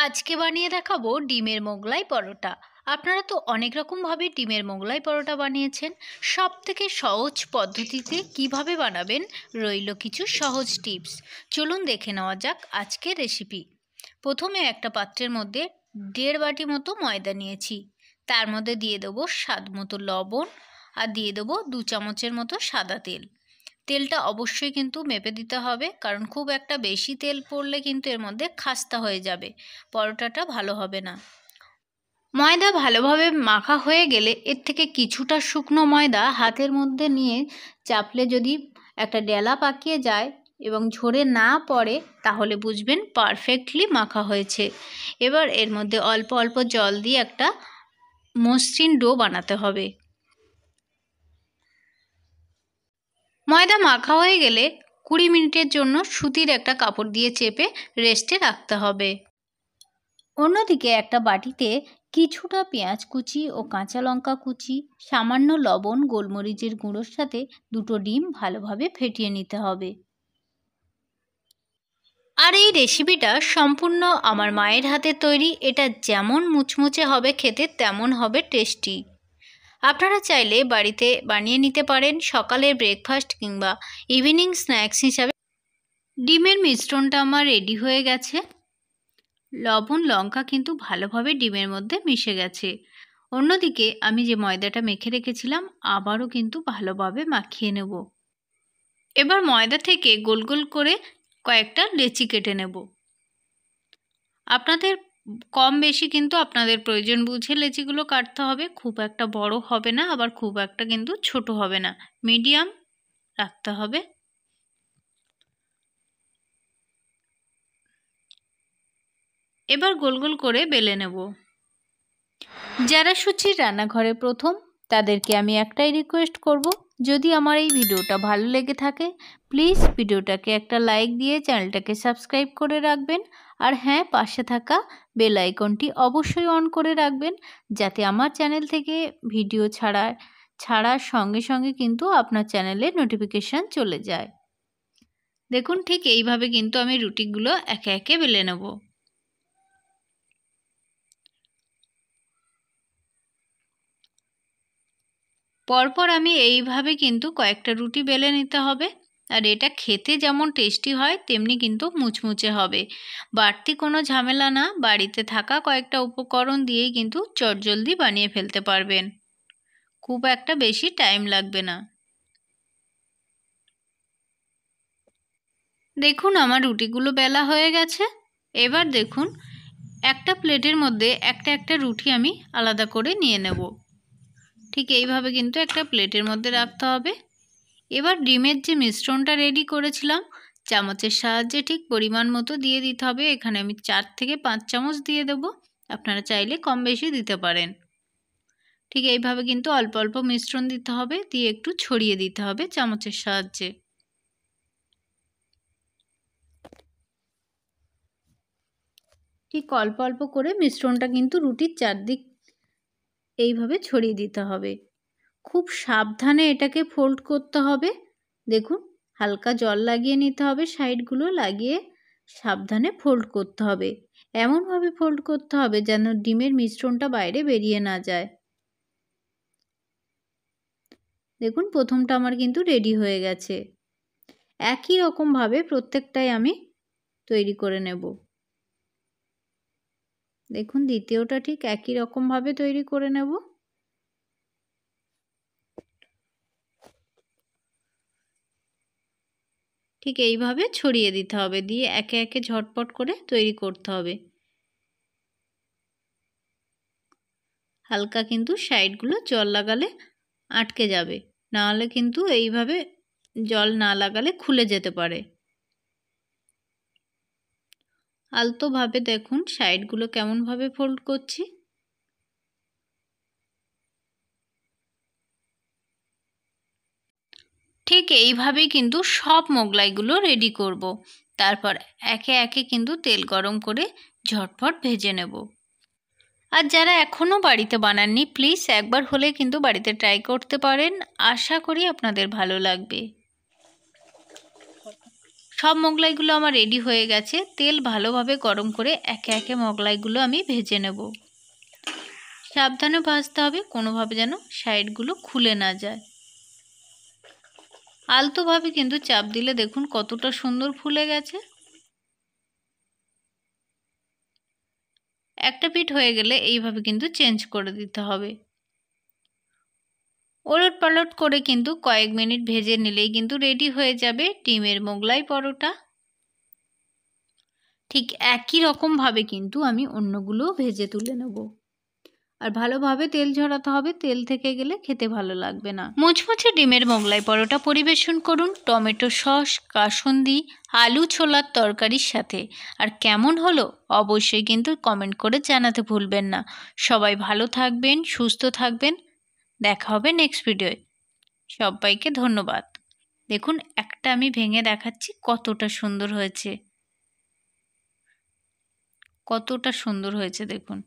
আজকে বানিয়ে দেখাবো ডিমের মোগলাই পরোটা। আপনারা তো অনেক রকমভাবে ডিমের মোগলাই পরোটা বানিয়েছেন। সবথেকে সহজ পদ্ধতিতে কিভাবে বানাবেন রইল কিছু সহজ টিপস। চলুন দেখে নেওয়া যাক আজকের রেসিপি। প্রথমে একটা পাত্রের মধ্যে 1.5 বাটি মতো ময়দা নিয়েছি। তার মধ্যে দিয়ে দেবো স্বাদ মতো লবণ আর দিয়ে দেবো 2 চামচের মতো সাদা তেল। তেলটা অবশ্যই কিন্তু মেপে দিতে হবে, কারণ খুব একটা বেশি তেল পড়লে কিন্তু এর মধ্যে খাস্তা হয়ে যাবে, পরোটাটা ভালো হবে না। ময়দা ভালোভাবে মাখা হয়ে গেলে এর থেকে কিছুটা শুকনো ময়দা হাতের মধ্যে নিয়ে চাপলে যদি একটা ডেলা পাকিয়ে যায় এবং ঝরে না পড়ে, তাহলে বুঝবেন পারফেক্টলি মাখা হয়েছে। এবার এর মধ্যে অল্প অল্প জল দিয়ে একটা মসৃণ ডো বানাতে হবে। ময়দা মাখা হয়ে গেলে 20 মিনিটের জন্য সুতির একটা কাপড় দিয়ে চেপে রেস্টে রাখতে হবে। অন্যদিকে একটা বাটিতে কিছুটা পেঁয়াজ কুচি ও কাঁচা লঙ্কা কুচি, সামান্য লবণ, গোলমরিচের গুঁড়োর সাথে 2টো ডিম ভালোভাবে ফেটিয়ে নিতে হবে। আর এই রেসিপিটা সম্পূর্ণ আমার মায়ের হাতে তৈরি। এটা যেমন মুচমুচে হবে খেতে, তেমন হবে টেস্টি। আপনারা চাইলে বাড়িতে বানিয়ে নিতে পারেন সকালের ব্রেকফাস্ট কিংবা ইভিনিং স্ন্যাক্স হিসাবে। ডিমের মিশ্রণটা আমার রেডি হয়ে গেছে। লবণ লঙ্কা কিন্তু ভালোভাবে ডিমের মধ্যে মিশে গেছে। অন্যদিকে আমি যে ময়দাটা মেখে রেখেছিলাম আবারও কিন্তু ভালোভাবে মাখিয়ে নেব। এবার ময়দা থেকে গোল গোল করে কয়েকটা লেচি কেটে নেব। আপনাদের কম বেশি কিন্তু আপনাদের প্রয়োজন বুঝে লেচিগুলো কাটতে হবে। খুব একটা বড় হবে না, আবার খুব একটা কিন্তু ছোট হবে না, মিডিয়াম রাখতে হবে। এবার গোল গোল করে বেলে নেব। যারা সুচির রান্নাঘরে প্রথম, তাদেরকে আমি একটাই রিকোয়েস্ট করব, যদি আমার এই ভিডিওটা ভালো লেগে থাকে প্লিজ ভিডিওটাকে একটা লাইক দিয়ে চ্যানেলটাকে সাবস্ক্রাইব করে রাখবেন। আর হ্যাঁ, পাশে থাকা বেল আইকনটি অবশ্যই অন করে রাখবেন, যাতে আমার চ্যানেল থেকে ভিডিও ছাড়ার সঙ্গে সঙ্গে কিন্তু আপনার চ্যানেলে নোটিফিকেশান চলে যায়। দেখুন, ঠিক এইভাবে কিন্তু আমি রুটিগুলো একে একে বেলে নেব। পরপর আমি এইভাবে কিন্তু কয়েকটা রুটি বেলে নিতে হবে। আর এটা খেতে যেমন টেস্টি হয় তেমনি কিন্তু মুচমুচে হবে। বাড়তি কোনো ঝামেলা না, বাড়িতে থাকা কয়েকটা উপকরণ দিয়েই কিন্তু চটজলদি বানিয়ে ফেলতে পারবেন। খুব একটা বেশি টাইম লাগবে না। দেখুন, আমার রুটিগুলো বেলা হয়ে গেছে। এবার দেখুন, একটা প্লেটের মধ্যে একটা একটা রুটি আমি আলাদা করে নিয়ে নেব। ঠিক এইভাবে কিন্তু একটা প্লেটের মধ্যে রাখতে হবে। এবার ডিমের যে মিশ্রণটা রেডি করেছিলাম চামচের সাহায্যে ঠিক পরিমাণ মতো দিয়ে দিতে হবে। এখানে আমি 4 থেকে 5 চামচ দিয়ে দেব, আপনারা চাইলে কম বেশি দিতে পারেন। ঠিক এইভাবে কিন্তু অল্প অল্প মিশ্রণ দিতে হবে, দিয়ে একটু ছড়িয়ে দিতে হবে চামচের সাহায্যে। ঠিক অল্প অল্প করে মিশ্রণটা কিন্তু রুটির চারদিক এইভাবে ছড়িয়ে দিতে হবে। খুব সাবধানে এটাকে ফোল্ড করতে হবে। দেখুন, হালকা জল লাগিয়ে নিতে হবে, সাইডগুলো লাগিয়ে সাবধানে ফোল্ড করতে হবে। এমনভাবে ফোল্ড করতে হবে যেন ডিমের মিশ্রণটা বাইরে বেরিয়ে না যায়। দেখুন, প্রথমটা আমার কিন্তু রেডি হয়ে গেছে। একই রকমভাবে প্রত্যেকটাই আমি তৈরি করে নেব। দেখুন, দ্বিতীয়টা ঠিক একই রকমভাবে তৈরি করে নেব। ঠিক এইভাবে ছড়িয়ে দিতে হবে, দিয়ে একে একে ঝটপট করে তৈরি করতে হবে। হালকা কিন্তু সাইডগুলো জল লাগালে আটকে যাবে, নাহলে কিন্তু এইভাবে জল না লাগালে খুলে যেতে পারে। আলতোভাবে দেখুন সাইডগুলো কেমনভাবে ফোল্ড করছি। ঠিক এইভাবেই কিন্তু সব মোগলাইগুলো রেডি করব। তারপর একে একে কিন্তু তেল গরম করে ঝটপট ভেজে নেব। আর যারা এখনও বাড়িতে বানাননি প্লিজ একবার হলে কিন্তু বাড়িতে ট্রাই করতে পারেন। আশা করি আপনাদের ভালো লাগবে। সব মোগলাইগুলো আমার রেডি হয়ে গেছে। তেল ভালোভাবে গরম করে একে একে মোগলাইগুলো আমি ভেজে নেব। সাবধানে ভাজতে হবে, কোনোভাবে যেন সাইডগুলো খুলে না যায়। আলতোভাবে কিন্তু চাপ দিলে দেখুন কতটা সুন্দর ফুলে গেছে। একটা পিঠ হয়ে গেলে এইভাবে কিন্তু চেঞ্জ করে দিতে হবে। ওলট পালট করে কিন্তু কয়েক মিনিট ভেজে নিলেই কিন্তু রেডি হয়ে যাবে ডিমের মোগলাই পরোটা। ঠিক একই রকমভাবে কিন্তু আমি অন্যগুলোও ভেজে তুলে নেব। আর ভালোভাবে তেল ঝরাতে হবে, তেল থেকে গেলে খেতে ভালো লাগবে না। মুচমুচে ডিমের মোগলাই পরোটা পরিবেশন করুন টমেটো সস, কাসুন্দি, আলু ছোলার তরকারির সাথে। আর কেমন হলো অবশ্যই কিন্তু কমেন্ট করে জানাতে ভুলবেন না। সবাই ভালো থাকবেন, সুস্থ থাকবেন। দেখা হবে নেক্সট ভিডিওয়। সবাইকে ধন্যবাদ। দেখুন একটা আমি ভেঙে দেখাচ্ছি কতটা সুন্দর হয়েছে, কতটা সুন্দর হয়েছে দেখুন।